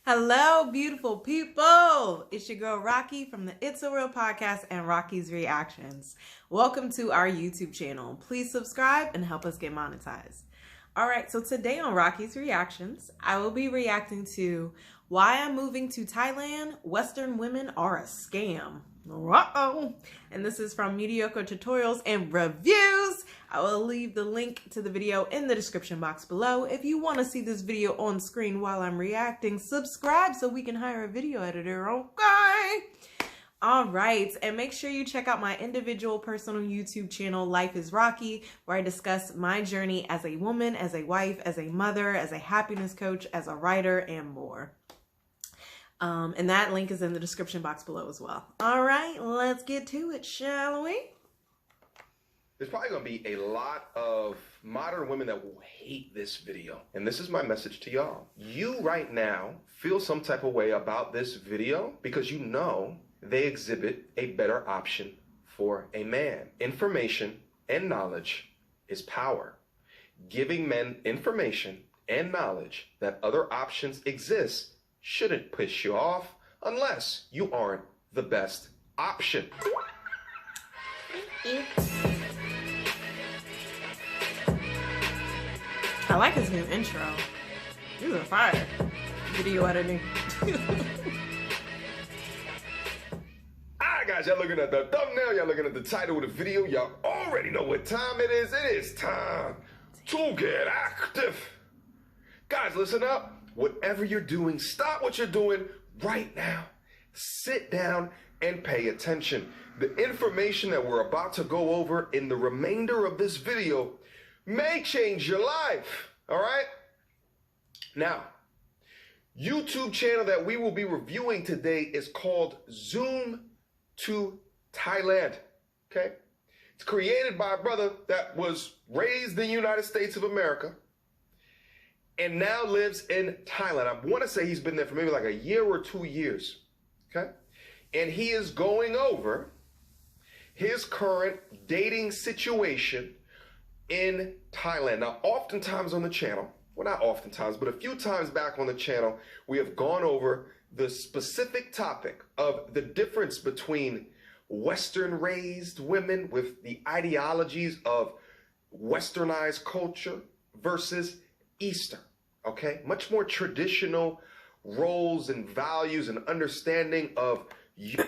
Hello, beautiful people. It's your girl, Rocqi from the It's a Real podcast and Rocqi's Reactions. Welcome to our YouTube channel. Please subscribe and help us get monetized. All right, so today on Rocqi's Reactions, I will be reacting to why I'm moving to Thailand. Western women are a scam. Uh-oh. And this is from Mediocre Tutorials and Reviews. I will leave the link to the video in the description box below. If you want to see this video on screen while I'm reacting, subscribe so we can hire a video editor, okay? All right, and make sure you check out my individual personal YouTube channel, LifeIsRocqi, where I discuss my journey as a woman, as a wife, as a mother, as a happiness coach, as a writer, and more. And that link is in the description box below as well. All right, let's get to it, shall we? There's probably going to be a lot of modern women that will hate this video. And this is my message to y'all. You right now feel some type of way about this video because you know they exhibit a better option for a man. Information and knowledge is power. Giving men information and knowledge that other options exist shouldn't piss you off unless you aren't the best option. I like his new intro. These are fire. Video editing. Alright guys, y'all looking at the thumbnail, y'all looking at the title of the video, y'all already know what time it is. It is time to get active. Guys, listen up. Whatever you're doing, stop what you're doing right now. Sit down and pay attention. The information that we're about to go over in the remainder of this video may change your life, all right? Now, YouTube channel that we will be reviewing today is called Zoom to Thailand, okay? It's created by a brother that was raised in the United States of America and now lives in Thailand. I want to say he's been there for maybe like a year or 2 years, okay? And he is going over his current dating situation in Thailand. Now, oftentimes on the channel, well, not oftentimes, but a few times back on the channel, we have gone over the specific topic of the difference between Western-raised women with the ideologies of Westernized culture versus Eastern, okay? Much more traditional roles and values and understanding of you.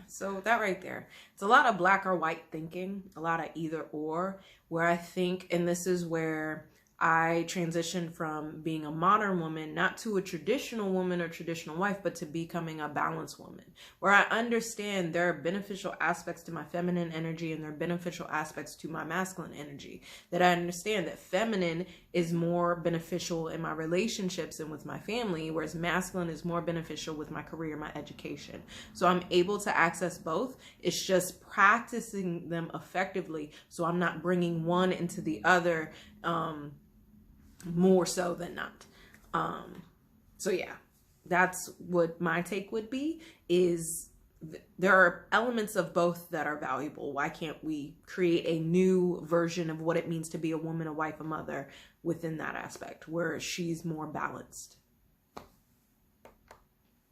So that right there, it's a lot of black or white thinking, a lot of either or, where I think, and this is where I transitioned from being a modern woman, not to a traditional woman or traditional wife, but to becoming a balanced woman, where I understand there are beneficial aspects to my feminine energy and there are beneficial aspects to my masculine energy. That I understand that feminine is more beneficial in my relationships and with my family, whereas masculine is more beneficial with my career, my education. So I'm able to access both. It's just practicing them effectively so I'm not bringing one into the other, more so than not. So yeah, that's what my take would be, is there are elements of both that are valuable. Why can't we create a new version of what it means to be a woman, a wife, a mother within that aspect where she's more balanced?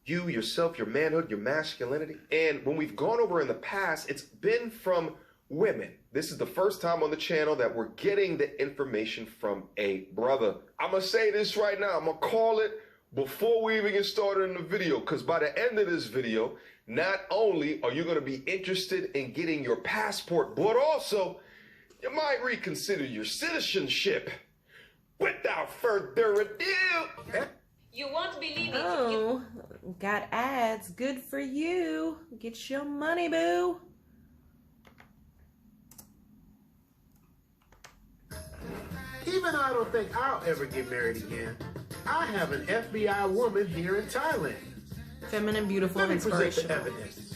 You, yourself, your manhood, your masculinity. And when we've gone over in the past, it's been from women. This is the first time on the channel that we're getting the information from a brother. I'm gonna say this right now. I'm gonna call it before we even get started in the video, because by the end of this video, not only are you gonna be interested in getting your passport, but also you might reconsider your citizenship. Without further ado, you won't believe it. Oh, got ads. Good for you. Get your money, boo. Even though I don't think I'll ever get married again, I have an FBI woman here in Thailand. Feminine, beautiful, and Let me present the inspirational. evidence.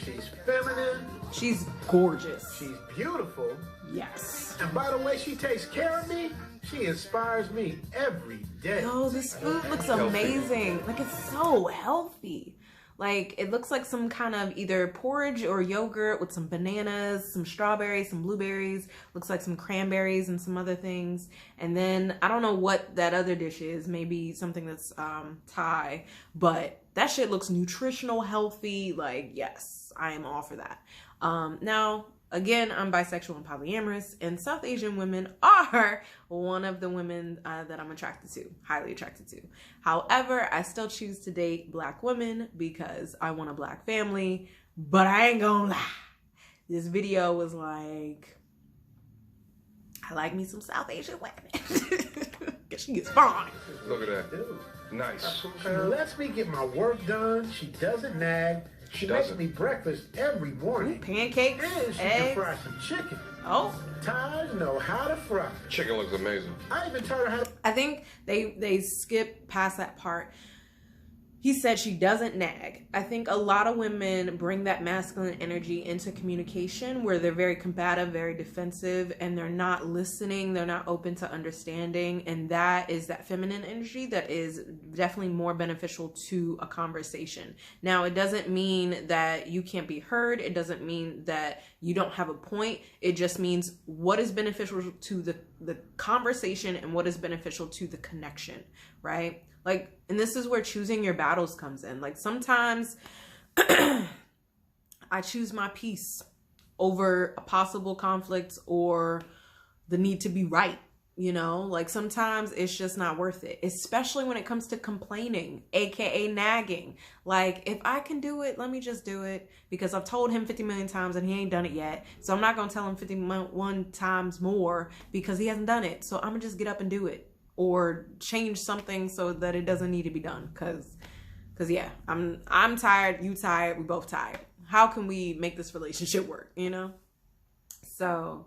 She's feminine. She's gorgeous. She's beautiful. Yes. And by the way she takes care of me, she inspires me every day. Oh, this food looks amazing. Like, it's so healthy. Like, it looks like some kind of either porridge or yogurt with some bananas, some strawberries, some blueberries, looks like some cranberries and some other things. And then I don't know what that other dish is, maybe something that's Thai, but that shit looks nutritional, healthy. Like, yes, I am all for that. Now, again, I'm bisexual and polyamorous, and South Asian women are one of the women that I'm attracted to, highly attracted to. However, I still choose to date Black women because I want a Black family, but I ain't gonna lie. This video was like, I like me some South Asian women. Cause she gets fine. Look at that. Nice. She lets me get my work done. She doesn't nag. She makes me breakfast every morning. Pancakes, and she eggs. can fry some chicken. Oh. Thais know how to fry. Chicken looks amazing. I even taught her how to... I think they skip past that part. He said she doesn't nag. I think a lot of women bring that masculine energy into communication where they're very combative, very defensive, and they're not listening. They're not open to understanding. And that is that feminine energy that is definitely more beneficial to a conversation. Now, it doesn't mean that you can't be heard. It doesn't mean that you don't have a point. It just means what is beneficial to the conversation and what is beneficial to the connection, right? Like, and this is where choosing your battles comes in. Like, sometimes I choose my peace over a possible conflict or the need to be right, you know? Like, sometimes it's just not worth it, especially when it comes to complaining, aka nagging. Like, if I can do it, let me just do it, because I've told him 50 million times and he ain't done it yet. So I'm not gonna tell him 51 times more because he hasn't done it. So I'm gonna just get up and do it. Or change something so that it doesn't need to be done. Cause yeah, I'm tired, you tired, we both tired. How can we make this relationship work, you know? So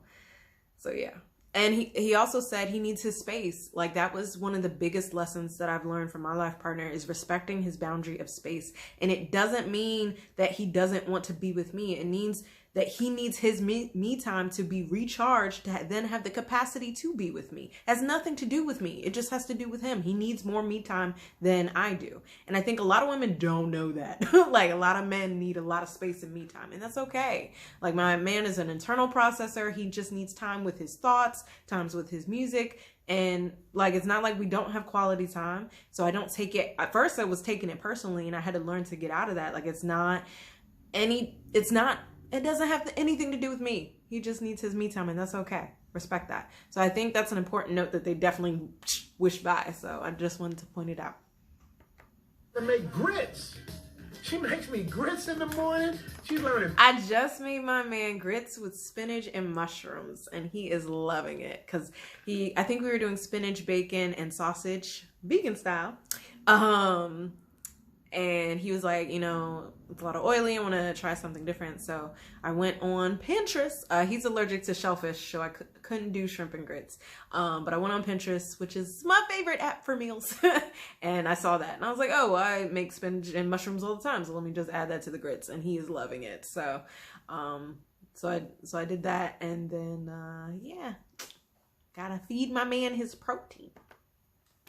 yeah. And he also said he needs his space. Like, that was one of the biggest lessons that I've learned from my life partner, is respecting his boundary of space. And it doesn't mean that he doesn't want to be with me. It means that he needs his me time to be recharged, to then have the capacity to be with me. It has nothing to do with me. It just has to do with him. He needs more me time than I do. And I think a lot of women don't know that. Like, a lot of men need a lot of space and me time, and that's okay. Like, my man is an internal processor. He just needs time with his thoughts, times with his music. And like, it's not like we don't have quality time. So I don't take it. At first I was taking it personally, and I had to learn to get out of that. Like, it doesn't have anything to do with me. He just needs his me time, and that's okay. Respect that. So I think that's an important note that they definitely wish by. So I just wanted to point it out. To make grits. She makes me grits in the morning. She's learning. I just made my man grits with spinach and mushrooms, and he is loving it. Cause I think we were doing spinach, bacon, and sausage, vegan style. And he was like, you know, it's a lot of oily. I want to try something different. So I went on Pinterest. He's allergic to shellfish, so I couldn't do shrimp and grits. But I went on Pinterest, which is my favorite app for meals. And I saw that. And I was like, oh, I make spinach and mushrooms all the time. So let me just add that to the grits. And he is loving it. So I did that. And then, yeah, gotta feed my man his protein.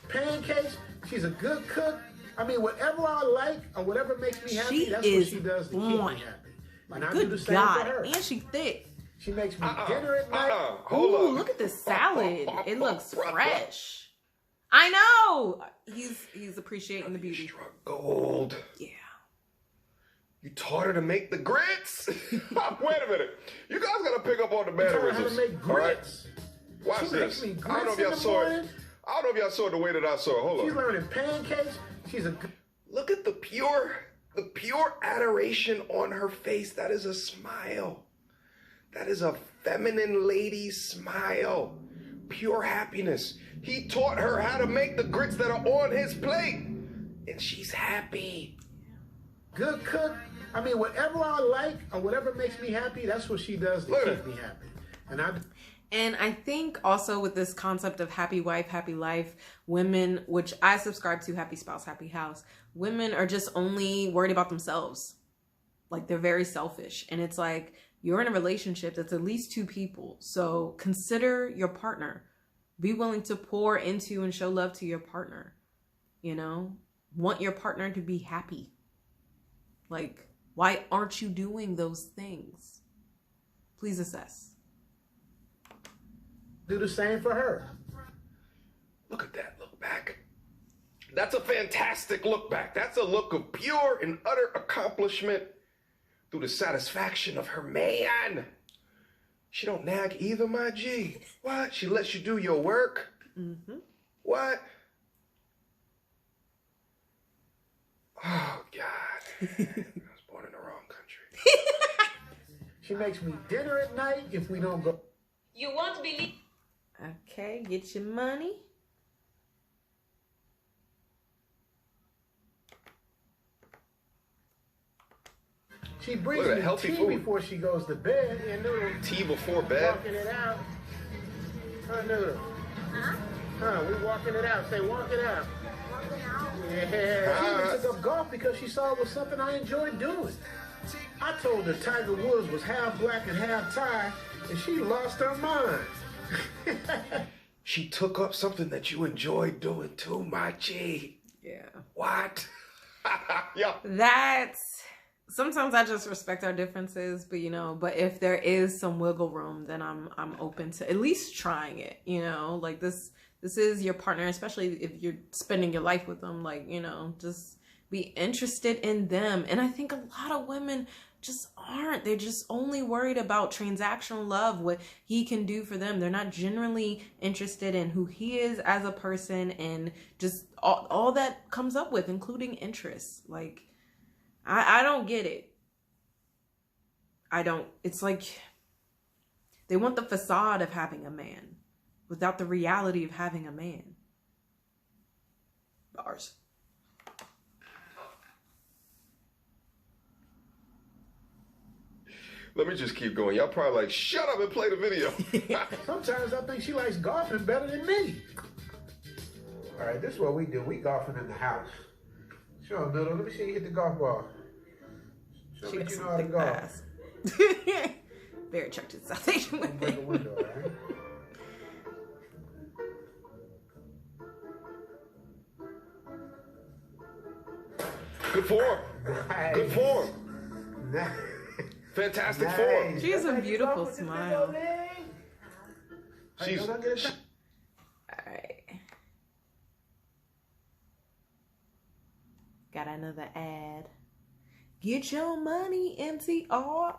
Pancakes. She's a good cook. I mean, whatever I like or whatever makes me happy, that's what she does to keep me happy. And I do the same for her. And she thick. She makes me dinner at night. Ooh, look at this salad. It looks fresh. I know. He's appreciating the beauty. Gold. Yeah. You taught her to make the grits? Wait a minute. You guys gotta pick up on the mannerisms. How to make grits. Watch she this. Makes me grits I don't know if y'all saw it. I don't know if y'all saw it the way that I saw it. Hold on. She's learning pancakes. She's a... Look at the pure adoration on her face. That is a smile. That is a feminine lady smile. Pure happiness. He taught her how to make the grits that are on his plate. And she's happy. Good cook. I mean, whatever I like or whatever makes me happy, that's what she does to keep me happy. And I think also with this concept of happy wife, happy life, women, which I subscribe to, happy spouse, happy house, women are just only worried about themselves. Like, they're very selfish. And it's like, you're in a relationship that's at least two people. So consider your partner. Be willing to pour into and show love to your partner. You know, want your partner to be happy. Like, why aren't you doing those things? Please assess. Do the same for her. Look at that look back. That's a fantastic look back. That's a look of pure and utter accomplishment through the satisfaction of her man. She don't nag either, my G. What? She lets you do your work? Mm-hmm. What? Oh, God. I was born in the wrong country. She makes me dinner at night if we don't go. You won't believe. Okay, get your money. She brings me healthy tea food before she goes to bed. And Noodle, tea before bed? walking it out. Noodle. Huh? We walking it out. Say, walk it out. Yeah. She even took up golf because she saw it was something I enjoyed doing. I told her Tiger Woods was half black and half Thai, and she lost her mind. She took up something that you enjoyed doing too, my G. Yeah. What? Yeah. That's, sometimes I just respect our differences, but but if there is some wiggle room, then I'm open to at least trying it, like this is your partner, especially if you're spending your life with them, like, just be interested in them. And I think a lot of women just aren't. They're just only worried about transactional love, what he can do for them. They're not generally interested in who he is as a person and just all that comes up with, including interests. Like, I don't get it. I don't. It's like they want the facade of having a man without the reality of having a man. Bars. Let me just keep going. Y'all probably like, shut up and play the video. Sometimes I think she likes golfing better than me. All right, this is what we do. We golfing in the house. Show them, Noodle. Let me see you hit the golf ball. Show me you know how to golf. Very attractive South Asian women. Break a window, all right? Good form. Nice. Good form. Nice. Fantastic form. She has a beautiful smile. She's. All right. Got another ad. Get your money, MTR.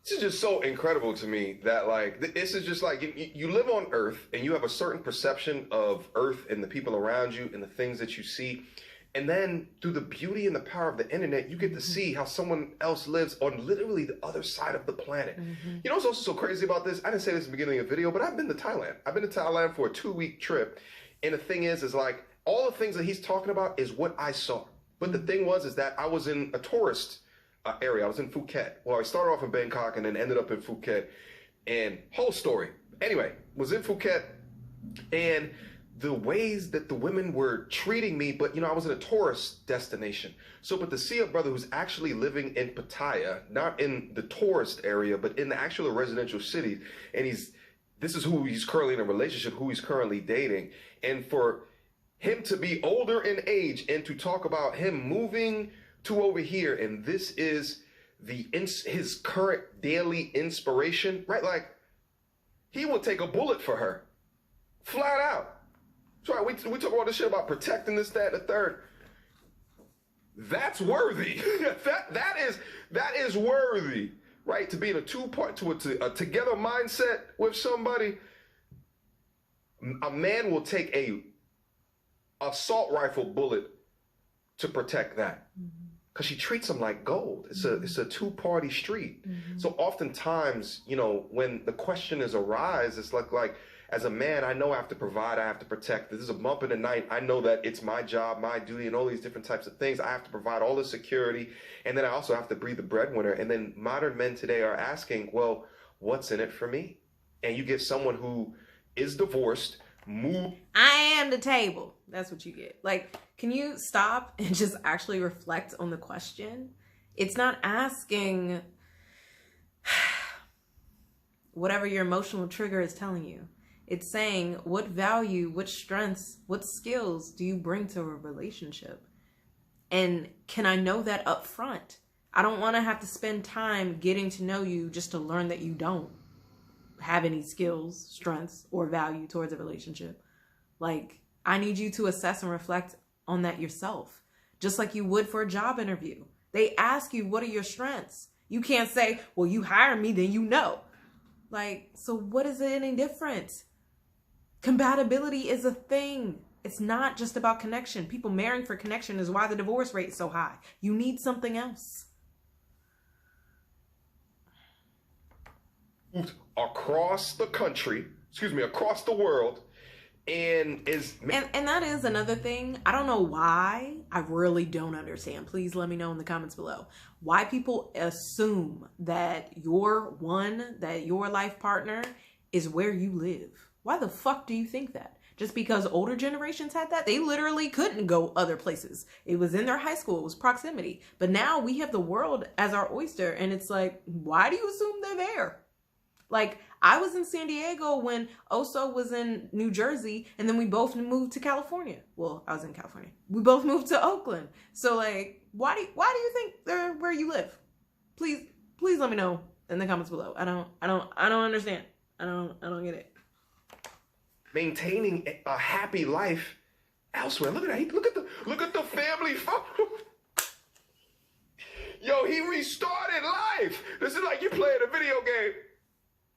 This is just so incredible to me that, like, this is just like you live on Earth and you have a certain perception of Earth and the people around you and the things that you see. And then through the beauty and the power of the internet, you get to see how someone else lives on literally the other side of the planet. You know what's also so crazy about this? I didn't say this in the beginning of the video, but I've been to Thailand. I've been to Thailand for a 2-week trip. And the thing is like, all the things that he's talking about is what I saw. But the thing is that I was in a tourist area. I was in Phuket. Well, I started off in Bangkok and then ended up in Phuket. And whole story. Anyway, was in Phuket and the ways that the women were treating me, but I was in a tourist destination. So, but to see a brother who's actually living in Pattaya, not in the tourist area, but in the actual residential city, and this is who he's currently in a relationship, who he's currently dating, and for him to be older in age and to talk about him moving to over here, and this is his current daily inspiration, right? Like, he will take a bullet for her, flat out. That's right. We talk about this shit about protecting this, that, and the third. That's worthy. that is worthy, right? To be in a a together mindset with somebody. A man will take a assault rifle bullet to protect that, because she treats him like gold. It's a two-party street. So oftentimes, when the question is arise, it's like. As a man, I know I have to provide, I have to protect. This is a bump in the night. I know that it's my job, my duty, and all these different types of things. I have to provide all the security, and then I also have to be the breadwinner. And then modern men today are asking, well, what's in it for me? And you get someone who is divorced, I am the table. That's what you get. Like, can you stop and just actually reflect on the question? It's not asking whatever your emotional trigger is telling you. It's saying, what value, what strengths, what skills do you bring to a relationship? And can I know that up front? I don't want to have to spend time getting to know you just to learn that you don't have any skills, strengths, or value towards a relationship. Like, I need you to assess and reflect on that yourself, just like you would for a job interview. They ask you, what are your strengths? You can't say, well, you hire me, then you know. Like, so what is it any different? Compatibility is a thing. It's not just about connection. People marrying for connection is why the divorce rate is so high. You need something else. Across the country, across the world, and that is another thing. I don't know why. I really don't understand. Please let me know in the comments below why people assume that your life partner is where you live. Why the fuck do you think that? Just because older generations had that? They literally couldn't go other places. It was in their high school. It was proximity. But now we have the world as our oyster. And it's like, why do you assume they're there? Like, I was in San Diego when Oso was in New Jersey. And then we both moved to California. Well, I was in California. We both moved to Oakland. So, like, why do you think they're where you live? Please let me know in the comments below. I don't understand. I don't get it. Maintaining a happy life elsewhere. Look at that. Look at the family photo. Yo, he restarted life. This is like you playing a video game,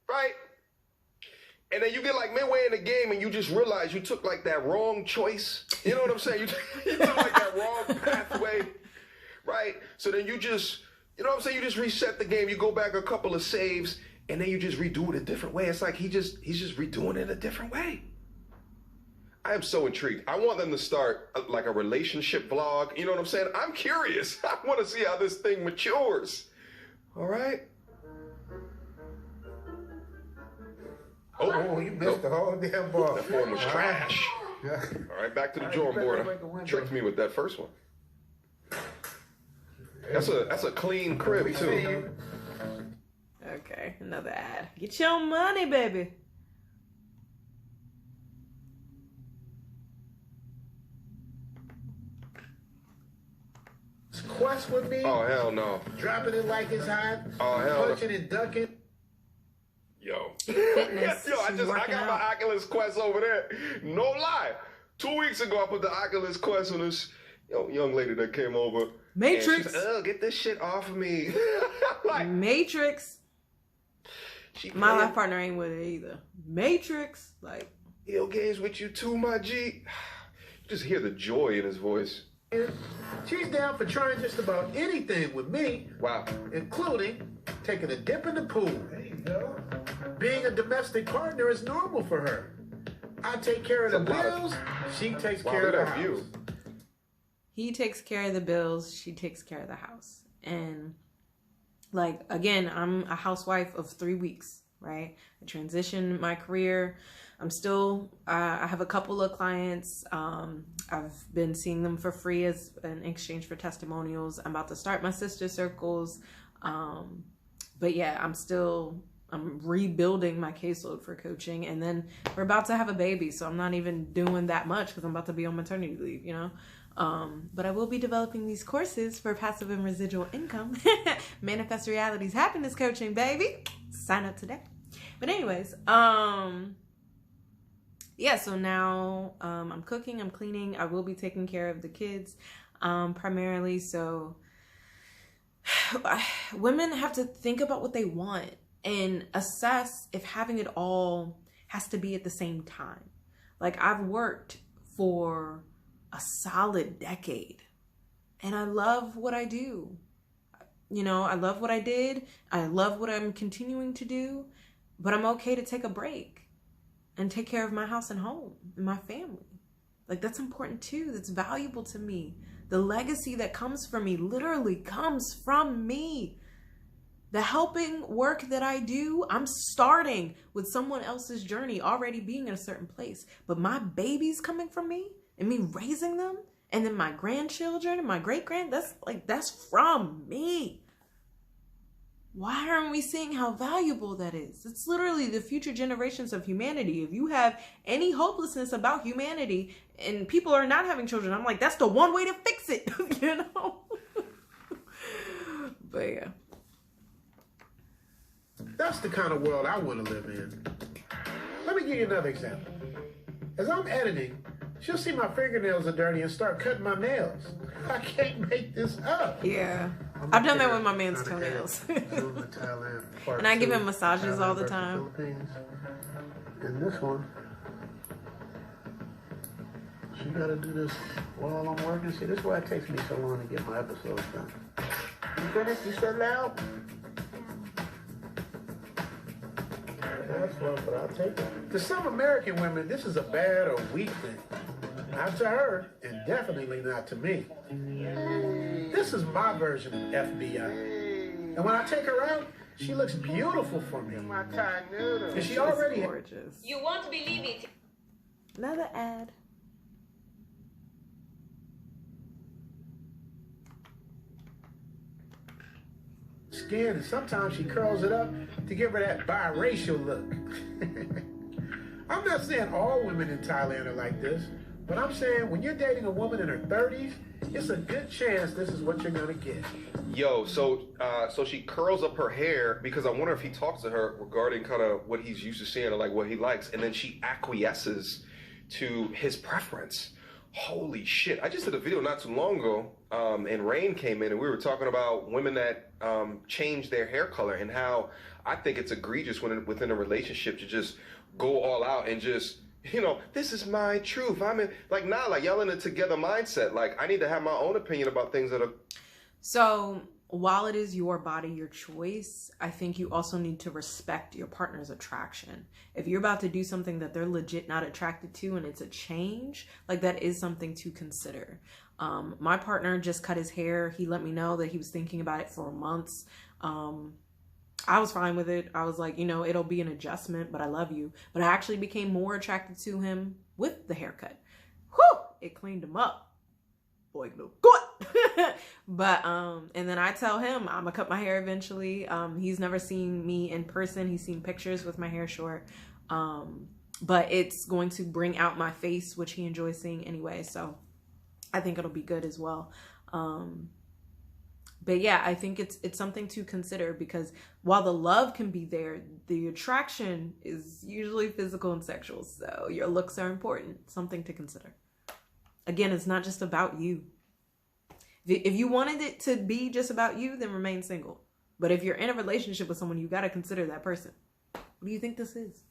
right? And then you get like midway in the game and you just realize you took like that wrong choice. You know what I'm saying? You took like that wrong pathway, right? So then you just, you know what I'm saying? You just reset the game. You go back a couple of saves. And then you just redo it a different way. It's like he's just redoing it a different way. I am so intrigued. I want them to start like a relationship vlog. You know what I'm saying? I'm curious. I want to see how this thing matures. All right? Oh, you missed the whole damn ball. That form was trash. All right, back to the drawing board. Tricked me with that first one. That's a clean crib, too. Okay, another ad. Get your money, baby. Quest with me. Oh, hell no. Dropping it like it's hot. Oh, hell punching and ducking. Yo. Fitness. Yo, I got my Oculus Quest over there. No lie. 2 weeks ago, I put the Oculus Quest on this young lady that came over. Matrix. She's like, get this shit off of me. Like, Matrix. My life partner ain't with it either. Matrix. Like, video games with you too, my G. You just hear the joy in his voice. She's down for trying just about anything with me. Wow. Including taking a dip in the pool. There you go. Being a domestic partner is normal for her. I take care of the bills. She takes care of the house. He takes care of the bills. She takes care of the house. And like, again, I'm a housewife of 3 weeks, right? I transitioned my career. I'm still, I have a couple of clients. I've been seeing them for free as an exchange for testimonials. I'm about to start my sister circles. But yeah, I'm rebuilding my caseload for coaching. And then we're about to have a baby. So I'm not even doing that much because I'm about to be on maternity leave, you know? But I will be developing these courses for passive and residual income. Manifest Realities Happiness Coaching, baby. Sign up today. But anyways, yeah, so now I'm cooking, I'm cleaning. I will be taking care of the kids primarily. So women have to think about what they want and assess if having it all has to be at the same time. Like, I've worked for a solid decade and I love what I do. You know, I love what I did. I love what I'm continuing to do, but I'm okay to take a break and take care of my house and home and my family. Like, that's important too. That's valuable to me. The legacy that comes from me literally comes from me. The helping work that I do, I'm starting with someone else's journey already being in a certain place. But my babies coming from me and me raising them, and then my grandchildren and my great-grand, that's from me. why aren't we seeing how valuable that is? It's literally the future generations of humanity. If you have any hopelessness about humanity and people are not having children, I'm like, that's the one way to fix it, you know? But yeah. That's the kind of world I want to live in. Let me give you another example. As I'm editing, she'll see my fingernails are dirty and start cutting my nails. I can't make this up. Yeah. I've done that with my man's toenails. And I give him massages all the time. And this one, she got to do this while I'm working. See, this is why it takes me so long to get my episodes done. You finished? You said loud? That's one, but I'll take it. To some American women, this is a bad or weak thing. Not to her, and definitely not to me. This is my version of FBI. And when I take her out, she looks beautiful for me. My Thai noodle. And she already gorgeous. You won't believe it. Another ad. Skin, and sometimes she curls it up to give her that biracial look. I'm not saying all women in Thailand are like this, but I'm saying when you're dating a woman in her 30s, it's a good chance this is what you're gonna get. Yo, so she curls up her hair because I wonder if he talks to her regarding kind of what he's used to seeing or like what he likes, and then she acquiesces to his preference. Holy shit. I just did a video not too long ago, and Rain came in and we were talking about women that change their hair color and how I think it's egregious when within a relationship to just go all out and just, you know, this is my truth. I'm in, like, nah, like y'all in a together mindset. Like, I need to have my own opinion about things that are. So while it is your body, your choice, I think you also need to respect your partner's attraction. If you're about to do something that they're legit not attracted to and it's a change, like that is something to consider. My partner just cut his hair. He let me know that he was thinking about it for months. I was fine with it. I was like, you know, it'll be an adjustment, but I love you. But I actually became more attracted to him with the haircut. Whew! It cleaned him up. Boy, look good. But, and then I tell him I'm gonna cut my hair eventually. He's never seen me in person. He's seen pictures with my hair short. But it's going to bring out my face, which he enjoys seeing anyway. So I think it'll be good as well. But yeah, I think it's something to consider because while the love can be there, the attraction is usually physical and sexual. So your looks are important, something to consider. Again, it's not just about you. If you wanted it to be just about you, then remain single. But if you're in a relationship with someone, you got to consider that person. What do you think this is?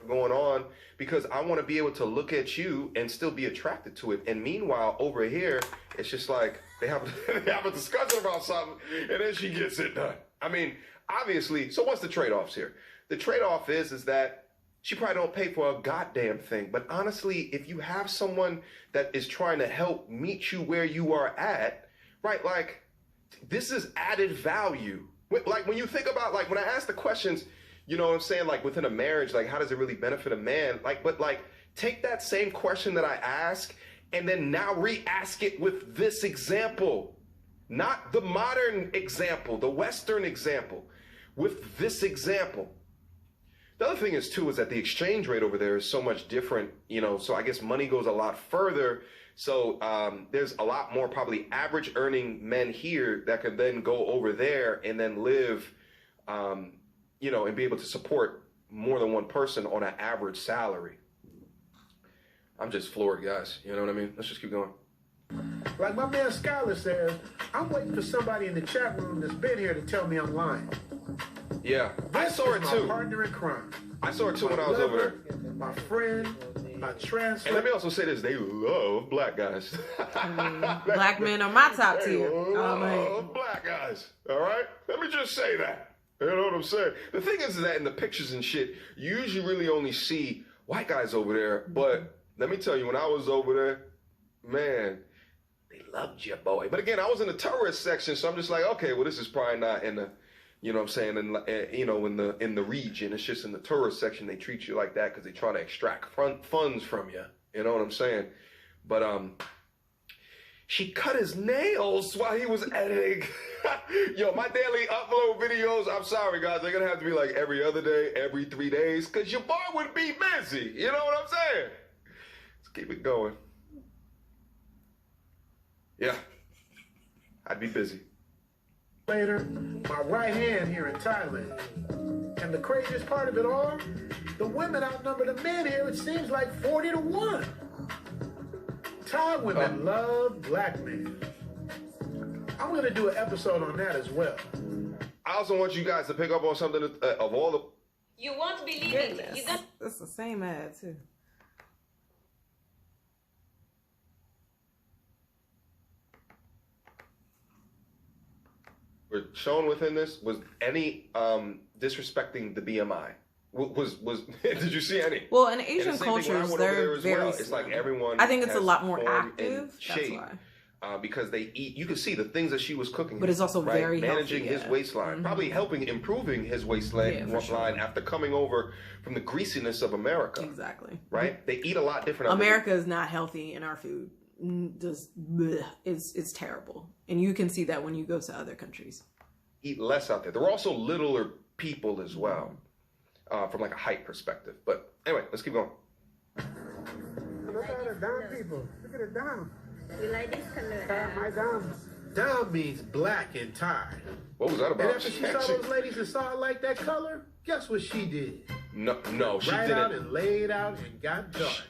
Going on because I want to be able to look at you and still be attracted to it. And meanwhile, over here, it's just like they have a discussion about something and then she gets it done. I mean, obviously, so what's the trade-offs here? The trade-off is that she probably don't pay for a goddamn thing. But honestly, if you have someone that is trying to help meet you where you are at, right? Like, this is added value. Like, when you think about, like, when I ask the questions, you know what I'm saying? Like, within a marriage, like, how does it really benefit a man? Like, but, like, take that same question that I ask and then now re-ask it with this example. Not the modern example, the Western example. With this example. The other thing is, too, is that the exchange rate over there is so much different, you know, so I guess money goes a lot further. So there's a lot more probably average earning men here that could then go over there and then live, you know, and be able to support more than one person on an average salary. I'm just floored, guys. You know what I mean? Let's just keep going. Like my man Skylar says, I'm waiting for somebody in the chat room that's been here to tell me I'm lying. Yeah, I saw it too. My partner in crime. I saw it too when I was over there. My friend, my transfer. And let me also say this: they love black guys. Black men are my top tier. Love black guys. All right, let me just say that. You know what I'm saying? The thing is that in the pictures and shit, you usually really only see white guys over there. But let me tell you, when I was over there, man, they loved you, boy. But again, I was in the tourist section, so I'm just like, okay, well, this is probably not in the, you know what I'm saying, in, you know, in the region. It's just in the tourist section they treat you like that because they try to extract funds from you. You know what I'm saying? But She cut his nails while he was editing. Yo, my daily upload videos, I'm sorry, guys, they're going to have to be like every other day, every 3 days, because your boy would be busy. You know what I'm saying? Let's keep it going. Yeah, I'd be busy. Later, my right hand here in Thailand. And the craziest part of it all, the women outnumber the men here, it seems like 40-1. Thai women love black men. I'm going to do an episode on that as well. I also want you guys to pick up on something of all the... You won't believe it. You don't... It's the same ad, too. Were shown within this was any disrespecting the BMI. Was did you see any? Well, in Asian cultures, they're very. It's like everyone. I think it's a lot more form active. That's shape, why. Because they eat. You can see the things that she was cooking. But it's also right? very managing healthy, his waistline, probably helping improving his waistline line after coming over from the greasiness of America. Exactly. Right. They eat a lot different. America is not healthy in our food. Just bleh, it's terrible, and you can see that when you go to other countries. Eat less out there. They're also littler people as well. From like a height perspective. But anyway, let's keep going. Look at the down people. Look at it down. You like this color? My down. Down means black in Thai. What was that about? And after she saw those ladies and saw it like that color, guess what she did? No, she right didn't. Out and laid out and got dark.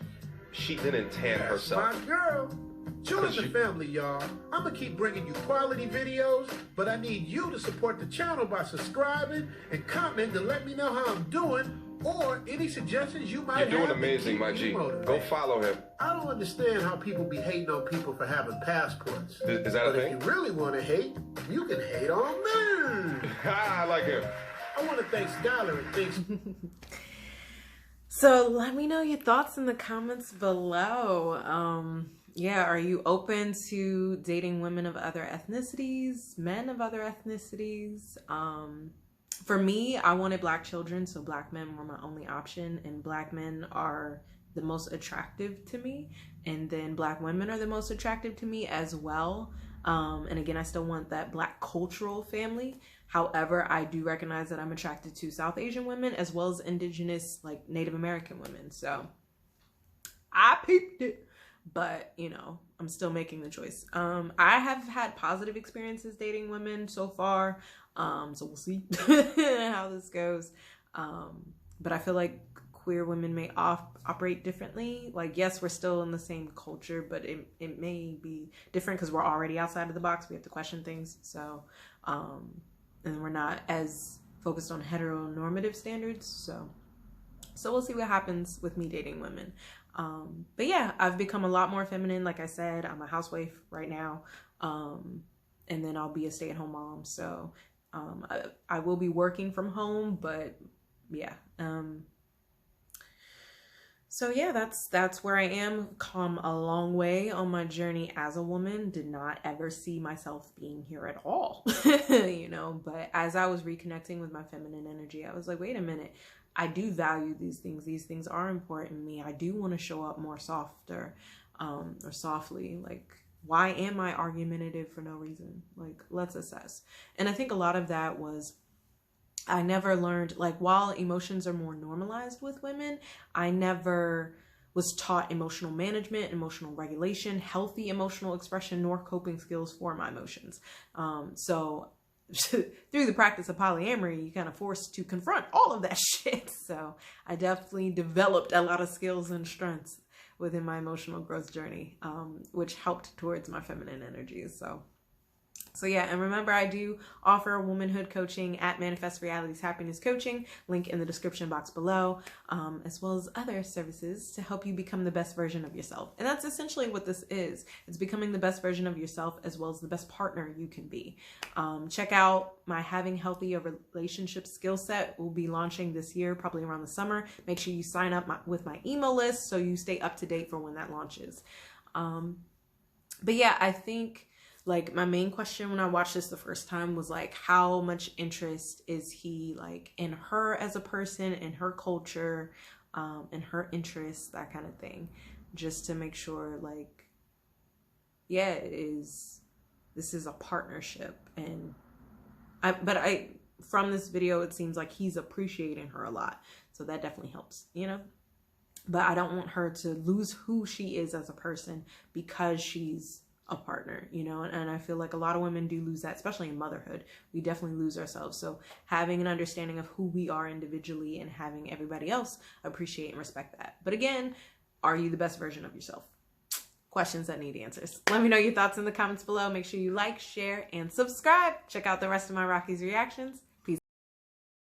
She didn't tan herself. My girl. Join the family, y'all. I'm going to keep bringing you quality videos, but I need you to support the channel by subscribing and comment to let me know how I'm doing or any suggestions you might have. You're doing amazing, my G. Go follow him. I don't understand how people be hating on people for having passports. Is that a thing? If you really want to hate, you can hate on me. I like him. I want to thank Skylar and thanks... So let me know your thoughts in the comments below. Yeah, are you open to dating women of other ethnicities, men of other ethnicities? For me, I wanted black children, so black men were my only option, and black men are the most attractive to me, and then black women are the most attractive to me as well. And again, I still want that black cultural family. However, I do recognize that I'm attracted to South Asian women as well as indigenous, like Native American women. So I peeped it. But, you know, I'm still making the choice. I have had positive experiences dating women so far. So we'll see how this goes. But I feel like queer women may operate differently. Like, yes, we're still in the same culture, but it may be different because we're already outside of the box. We have to question things. So, and we're not as focused on heteronormative standards. So we'll see what happens with me dating women. But yeah, I've become a lot more feminine. Like I said, I'm a housewife right now. And then I'll be a stay-at-home mom. So, I will be working from home, but yeah. So yeah, that's where I am. Come a long way on my journey as a woman. Did not ever see myself being here at all, you know, but as I was reconnecting with my feminine energy, I was like, wait a minute. I do value these things. These things are important to me. I do want to show up more softer, or softly. Like, why am I argumentative for no reason? Like, let's assess. And I think a lot of that was, I never learned, like, while emotions are more normalized with women, I never was taught emotional management, emotional regulation, healthy emotional expression, nor coping skills for my emotions. So through the practice of polyamory, you kind of forced to confront all of that shit. So I definitely developed a lot of skills and strengths within my emotional growth journey, which helped towards my feminine energies. So yeah, and remember, I do offer womanhood coaching at Manifest Realities Happiness Coaching, link in the description box below, as well as other services to help you become the best version of yourself. And that's essentially what this is. It's becoming the best version of yourself as well as the best partner you can be. Check out my Having Healthy Relationship skill set. We'll be launching this year, probably around the summer. Make sure you sign up with my email list so you stay up to date for when that launches. But yeah, I think, like, my main question when I watched this the first time was, like, how much interest is he, like, in her as a person, in her culture, in her interests, that kind of thing, just to make sure, like, yeah, this is a partnership. And from this video, it seems like he's appreciating her a lot. So that definitely helps, you know? But I don't want her to lose who she is as a person because she's a partner, you know? And I feel like a lot of women do lose that, especially in motherhood. We definitely lose ourselves. So having an understanding of who we are individually and having everybody else appreciate and respect that. But again, are you the best version of yourself? Questions that need answers. Let me know your thoughts in the comments below. Make sure you like, share, and subscribe. Check out the rest of my Rocqi's reactions.